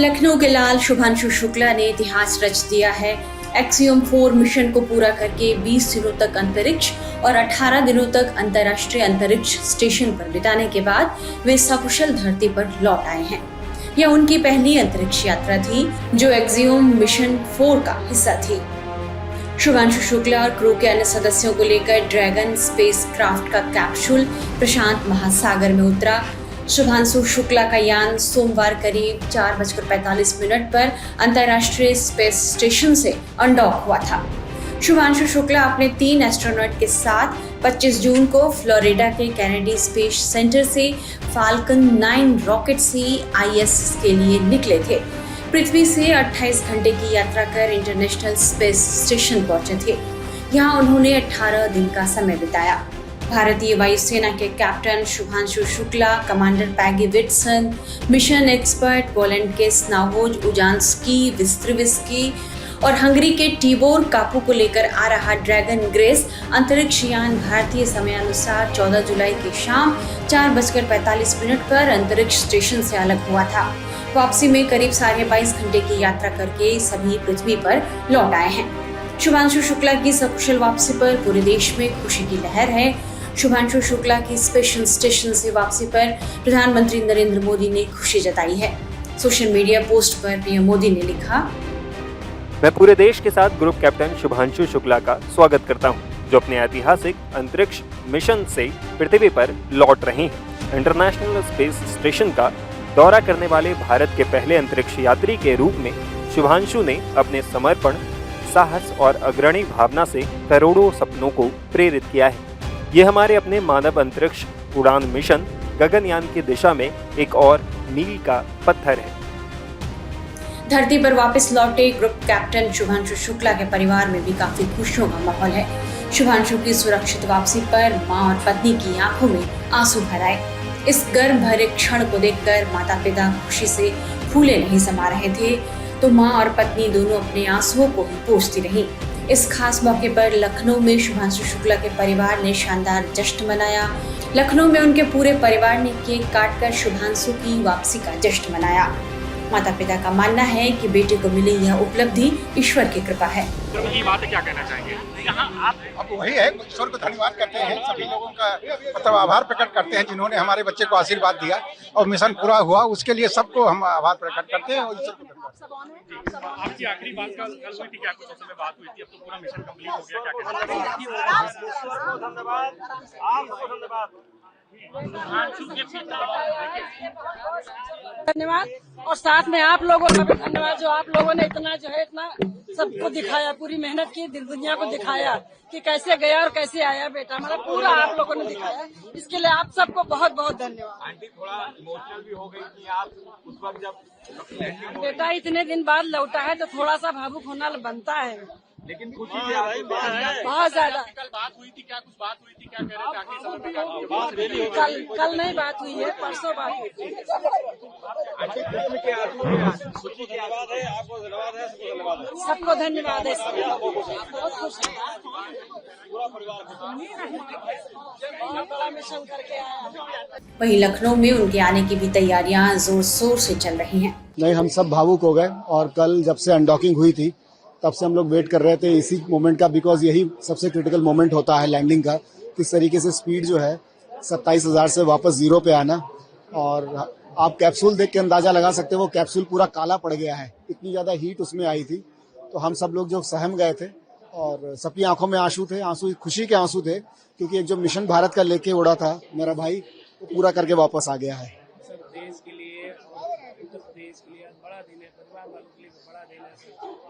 लखनऊ के लाल शुभांशु शुक्ला ने इतिहास रच दिया है। एक्सियम 4 मिशन को पूरा करके 20 दिनों तक अंतरिक्ष और 18 दिनों तक अंतर्राष्ट्रीय अंतरिक्ष स्टेशन पर बिताने के बाद वे सकुशल धरती पर लौट आए हैं। यह उनकी पहली अंतरिक्ष यात्रा थी जो एक्सियम मिशन 4 का हिस्सा थी। शुभांशु शुक्ला और क्रू के अन्य सदस्यों को लेकर ड्रैगन स्पेस क्राफ्ट का कैप्सूल प्रशांत महासागर में उतरा। शुभांशु शुक्ला का यान सोमवार करीब 4:45 पर अंतर्राष्ट्रीय स्पेस स्टेशन से अनडॉक हुआ था। शुभांशु शुक्ला अपने 3 एस्ट्रोनॉट के साथ 25 जून को फ्लोरिडा के कैनेडी स्पेस सेंटर से फाल्कन 9 रॉकेट से ISS के लिए निकले थे। पृथ्वी से 28 घंटे की यात्रा कर इंटरनेशनल स्पेस स्टेशन पहुंचे थे। यहाँ उन्होंने 18 दिन का समय बिताया। भारतीय वायुसेना के captain Shubhanshu Shukla, commander Peggy Whitson, mission expert Poland के स्नावोज उजांस्की विस्त्रिविस्की और हंगरी के टिबोर कापू को लेकर आ रहा ड्रैगन ग्रेस अंतरिक्ष यान भारतीय समयानुसार 14 जुलाई की शाम 4:45 पर अंतरिक्ष स्टेशन से अलग हुआ था। वापसी में करीब 22.5 घंटे की यात्रा करके सभी पृथ्वी पर लौट आए हैं। शुभांशु शुक्ला की सकुशल वापसी पर पूरे देश में खुशी की लहर है। शुभांशु शुक्ला की स्पेस स्टेशन से वापसी पर प्रधानमंत्री नरेंद्र मोदी ने खुशी जताई है। सोशल मीडिया पोस्ट पर पीएम मोदी ने लिखा, मैं पूरे देश के साथ ग्रुप कैप्टन शुभांशु शुक्ला का स्वागत करता हूं, जो अपने ऐतिहासिक अंतरिक्ष मिशन से पृथ्वी पर लौट रहे हैं। इंटरनेशनल स्पेस स्टेशन का दौरा करने वाले भारत के पहले अंतरिक्ष यात्री के रूप में शुभांशु ने अपने समर्पण, साहस और अग्रणी भावना से करोड़ों सपनों को प्रेरित किया है। ये हमारे अपने मानव अंतरिक्ष उड़ान मिशन गगनयान की दिशा में एक और मील का पत्थर है। धरती पर वापस लौटे ग्रुप कैप्टन शुभांशु शुक्ला के परिवार में भी काफी खुशियों का माहौल है। शुभांशु की सुरक्षित वापसी पर मां और पत्नी की आंखों में आंसू भर आए। इस गर्व भरे क्षण को देखकर माता पिता खुशी से फूले नहीं समा रहे थे, तो मां और पत्नी दोनों अपने आंसुओं को ही पोंछती रहीं। इस खास मौके पर लखनऊ में शुभांशु शुक्ला के परिवार ने शानदार जश्न मनाया। लखनऊ में उनके पूरे परिवार ने केक काटकर शुभांशु की वापसी का जश्न मनाया। माता पिता का मानना है कि बेटे को मिली यह उपलब्धि ईश्वर की कृपा है। ये बात क्या कहना चाहेंगे? यहाँ आप अब वही है, ईश्वर को धन्यवाद करते हैं, सभी लोगों का मतलब आभार प्रकट करते हैं जिन्होंने हमारे बच्चे को आशीर्वाद दिया और मिशन पूरा हुआ, उसके लिए सबको हम आभार प्रकट करते हैं और ईश्वर को धन्यवाद। आपकी आखिरी बात कल हुई थी, क्या कुछ उस समय बात हुई थी? अब तो पूरा मिशन कंप्लीट हो गया, क्या कहना धन्यवाद और साथ में आप लोगों का भी धन्यवाद, जो आप लोगों ने इतना सबको दिखाया, पूरी मेहनत की, दुनिया को दिखाया कि कैसे गया और कैसे आया बेटा, मतलब पूरा आप लोगों ने दिखाया। इसके लिए आप सबको बहुत बहुत धन्यवाद। आंटी थोड़ा इमोशनल भी हो गई कि आप उस वक्त जब बेटा इतने दिन बाद लौटा है तो थोड़ा सा भावुक होना बनता है, लेकिन खुशी थी बहुत ज्यादा। कल बात हुई थी, क्या कुछ बात हुई थी, क्या कह रहे थे आखिरी समय पे? कल नहीं बात हुई है, परसों बात हुई थी। सबको धन्यवाद है, बहुत खुश है, बहुत बड़ा मिशन करके आया। वहीं लखनऊ में उनके आने की भी तैयारियां जोर शोर से चल रही हैं। नहीं, हम सब भावुक हो गए और कल जब से अनडॉकिंग हुई थी तब से हम लोग वेट कर रहे थे इसी मोमेंट का, बिकॉज यही सबसे क्रिटिकल मोमेंट होता है लैंडिंग का। किस तरीके से स्पीड जो है 27,000 से वापस 0 पे आना, और आप कैप्सूल देख के अंदाजा लगा सकते हो वो कैप्सूल पूरा काला पड़ गया है, इतनी ज्यादा हीट उसमें आई थी। तो हम सब लोग जो सहम गए थे और सबकी आंखों में आंसू थे, आंसू खुशी के आंसू थे, क्योंकि एक जो मिशन भारत का लेके उड़ा था मेरा भाई, वो पूरा करके वापस आ गया है। देश के लिए, उत्तर प्रदेश के लिए बड़ा दिन है, परिवार वालों के लिए बड़ा दिन है।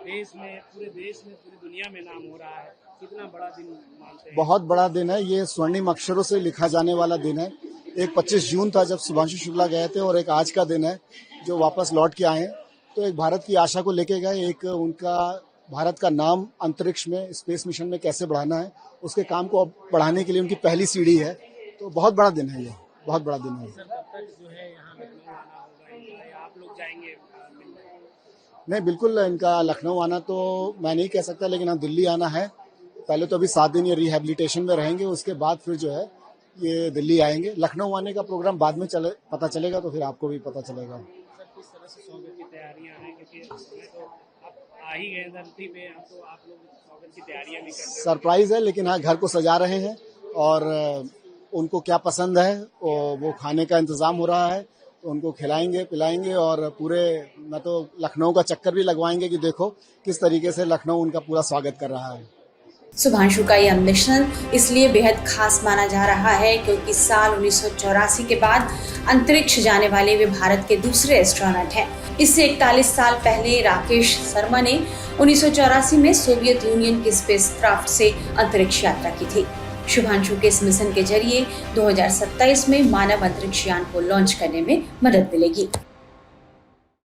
देश में, पूरे देश में, पूरी दुनिया में नाम हो रहा है। कितना बड़ा दिन मानते हैं? बहुत बड़ा दिन है, ये स्वर्णिम अक्षरों से लिखा जाने वाला दिन है। एक 25 जून था जब शुभांशु शुक्ला गए थे, और एक आज का दिन है जो वापस लौट के आए हैं। तो एक भारत की आशा को लेके गए, एक उनका भारत का नाम अंतरिक्ष में, स्पेस मिशन में कैसे बढ़ाना है, उसके काम को बढ़ाने के लिए उनकी पहली सीढ़ी है। तो बहुत बड़ा दिन है, ये बहुत बड़ा दिन है। जो है यहाँ लखनऊ आना होगा, आप लोग जाएंगे? नहीं, बिल्कुल इनका लखनऊ आना तो मैं नहीं कह सकता, लेकिन हाँ दिल्ली आना है। पहले तो अभी 7 दिन ये रिहेबिलिटेशन में रहेंगे, उसके बाद फिर जो है ये दिल्ली आएंगे। लखनऊ आने का प्रोग्राम बाद में पता चलेगा, तो फिर आपको भी पता चलेगा। किस तरह से स्वागत की तैयारियां हैं, क्योंकि इस समय तो आप आ ही गए धरती पे, अब तो आप लोग स्वागत की तैयारियां भी कर रहे हैं। सरप्राइज है, लेकिन हाँ घर को सजा रहे हैं और उनको क्या पसंद है वो खाने का इंतजाम हो रहा है, उनको खिलाएंगे पिलाएंगे और पूरे मैं तो लखनऊ का चक्कर भी लगवाएंगे कि देखो किस तरीके से लखनऊ उनका पूरा स्वागत कर रहा है। शुभांशु का यह मिशन इसलिए बेहद खास माना जा रहा है क्योंकि साल 1984 के बाद अंतरिक्ष जाने वाले वे भारत के दूसरे एस्ट्रोनॉट हैं। इससे 41 साल पहले राकेश शर्मा ने 1984 में सोवियत यूनियन की स्पेसक्राफ्ट से अंतरिक्ष यात्रा की थी। शुभांशु के इस मिशन के जरिए 2027 में मानव अंतरिक्ष यान को लॉन्च करने में मदद मिलेगी।